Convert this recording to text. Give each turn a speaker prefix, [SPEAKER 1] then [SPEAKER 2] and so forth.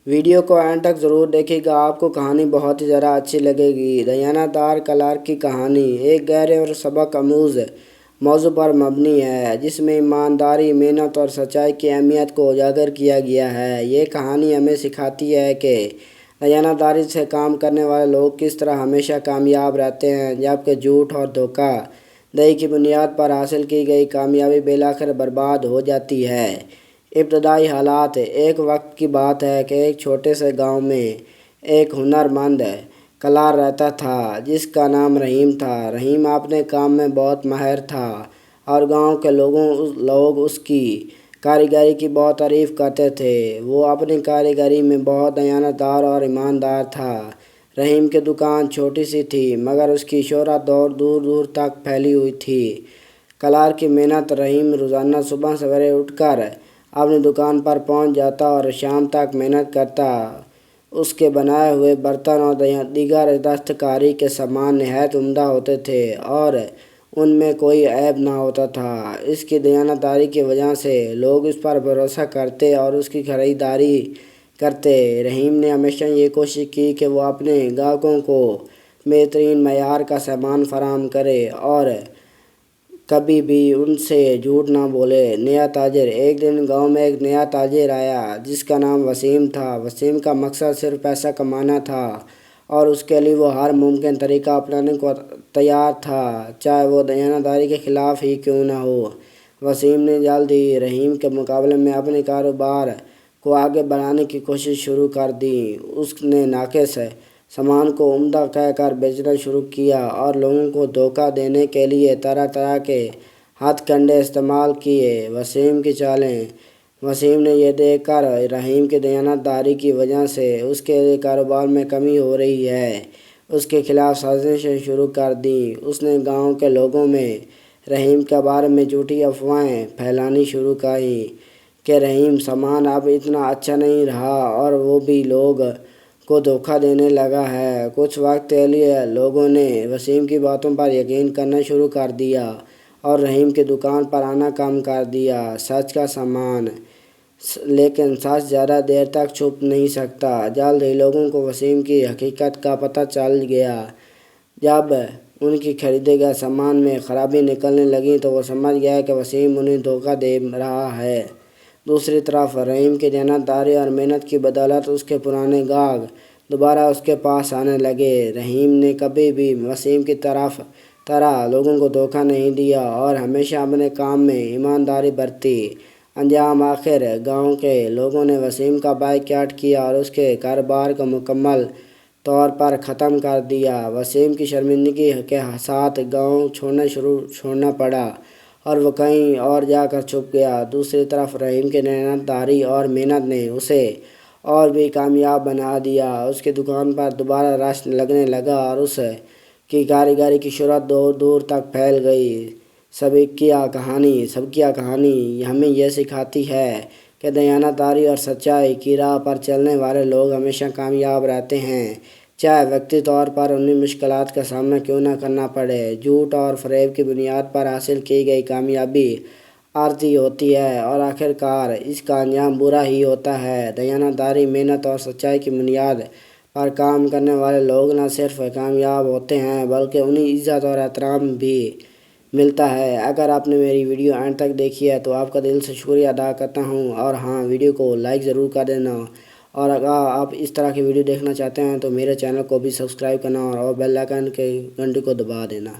[SPEAKER 1] Video کو and تک ضرور دیکھیے گا، آپ کو کہانی بہت ہی ذرا اچھی لگے گی۔ دیانتدار کلارک کی کہانی ایک گہرے اور سبق آموز موضوع پر مبنی ہے، جس میں ایمانداری، محنت اور سچائی کی اہمیت کو اجاگر کیا گیا ہے۔ یہ کہانی ہمیں سکھاتی ہے کہ دیانتداری سے کام کرنے والے لوگ کس طرح ہمیشہ کامیاب رہتے ہیں، جبکہ جھوٹ اور دھوکہ دہی کی بنیاد پر حاصل کی گئی کامیابی بالآخر برباد ہو جاتی ہے۔ ابتدائی حالات۔ ایک وقت کی بات ہے کہ ایک چھوٹے سے گاؤں میں ایک ہنرمند کلار رہتا تھا، جس کا نام رحیم تھا۔ رحیم اپنے کام میں بہت ماہر تھا اور گاؤں کے لوگ اس کی کاریگری کی بہت تعریف کرتے تھے۔ وہ اپنی کاریگری میں بہت دیانتدار اور ایماندار تھا۔ رحیم کی دکان چھوٹی سی تھی، مگر اس کی شہرت دور دور تک پھیلی ہوئی تھی۔ کلار کی محنت۔ رحیم روزانہ صبح سویرے اٹھ کر اپنی دکان پر پہنچ جاتا اور شام تک محنت کرتا۔ اس کے بنائے ہوئے برتن اور دیگر دستکاری کے سامان نہایت عمدہ ہوتے تھے اور ان میں کوئی عیب نہ ہوتا تھا۔ اس کی دیانتداری کی وجہ سے لوگ اس پر بھروسہ کرتے اور اس کی خریداری کرتے۔ رحیم نے ہمیشہ یہ کوشش کی کہ وہ اپنے گاہکوں کو بہترین معیار کا سامان فراہم کرے اور کبھی بھی ان سے جھوٹ نہ بولے۔ نیا تاجر۔ ایک دن گاؤں میں ایک نیا تاجر آیا، جس کا نام وسیم تھا۔ وسیم کا مقصد صرف پیسہ کمانا تھا اور اس کے لیے وہ ہر ممکن طریقہ اپنانے کو تیار تھا، چاہے وہ دیانتداری کے خلاف ہی کیوں نہ ہو۔ وسیم نے جلد ہی رحیم کے مقابلے میں اپنے کاروبار کو آگے بڑھانے کی کوشش شروع کر دی۔ اس نے ناقص سامان کو عمدہ کہہ کر بیچنا شروع کیا اور لوگوں کو دھوکہ دینے کے لیے طرح طرح کے ہتھ کنڈے استعمال کیے۔ وسیم کی چالیں۔ وسیم نے یہ دیکھ کر رحیم کی دیانتداری کی وجہ سے اس کے کاروبار میں کمی ہو رہی ہے، اس کے خلاف سازشیں شروع کر دیں۔ اس نے گاؤں کے لوگوں میں رحیم کے بارے میں جھوٹی افواہیں پھیلانی شروع کیں کہ رحیم سامان اب اتنا اچھا نہیں رہا اور وہ بھی لوگ کو دھوکہ دینے لگا ہے۔ کچھ وقت کے لیے لوگوں نے وسیم کی باتوں پر یقین کرنا شروع کر دیا اور رحیم کی دکان پر آنا کم کر دیا۔ سچ کا سامان۔ لیکن سچ زیادہ دیر تک چھپ نہیں سکتا۔ جلد ہی لوگوں کو وسیم کی حقیقت کا پتہ چل گیا۔ جب ان کی خریدے گئے سامان میں خرابی نکلنے لگی تو وہ سمجھ گئے کہ وسیم انہیں دھوکہ دے رہا ہے۔ دوسری طرف رحیم کی دیانتداری اور محنت کی بدولت اس کے پرانے گاہک دوبارہ اس کے پاس آنے لگے۔ رحیم نے کبھی بھی وسیم کی طرح لوگوں کو دھوکہ نہیں دیا اور ہمیشہ اپنے کام میں ایمانداری برتی۔ انجام۔ آخر گاؤں کے لوگوں نے وسیم کا بائیکاٹ کیا اور اس کے کاروبار کو مکمل طور پر ختم کر دیا۔ وسیم کی شرمندگی کے ساتھ گاؤں چھوڑنا پڑا اور وہ کہیں اور جا کر چھپ گیا۔ دوسری طرف رحیم کی دیانتداری اور محنت نے اسے اور بھی کامیاب بنا دیا۔ اس کی دکان پر دوبارہ رش لگنے لگا اور اس کی کاریگری کی شہرت دور دور تک پھیل گئی۔ سبکیہ کہانی ہمیں یہ سکھاتی ہے کہ دیانتداری اور سچائی کی راہ پر چلنے والے لوگ ہمیشہ کامیاب رہتے ہیں، چاہے وقتی طور پر انہیں مشکلات کا سامنا کیوں نہ کرنا پڑے۔ جھوٹ اور فریب کی بنیاد پر حاصل کی گئی کامیابی عارضی ہوتی ہے اور آخرکار اس کا انجام برا ہی ہوتا ہے۔ دیانتداری، محنت اور سچائی کی بنیاد پر کام کرنے والے لوگ نہ صرف کامیاب ہوتے ہیں بلکہ انہیں عزت اور احترام بھی ملتا ہے۔ اگر آپ نے میری ویڈیو اینڈ تک دیکھی ہے تو آپ کا دل سے شکریہ ادا کرتا ہوں، اور ہاں، ویڈیو کو لائک ضرور کر دینا، اور اگر آپ اس طرح کی ویڈیو دیکھنا چاہتے ہیں تو میرے چینل کو بھی سبسکرائب کرنا اور بیل آئیکن کے گھنٹی کو دبا دینا۔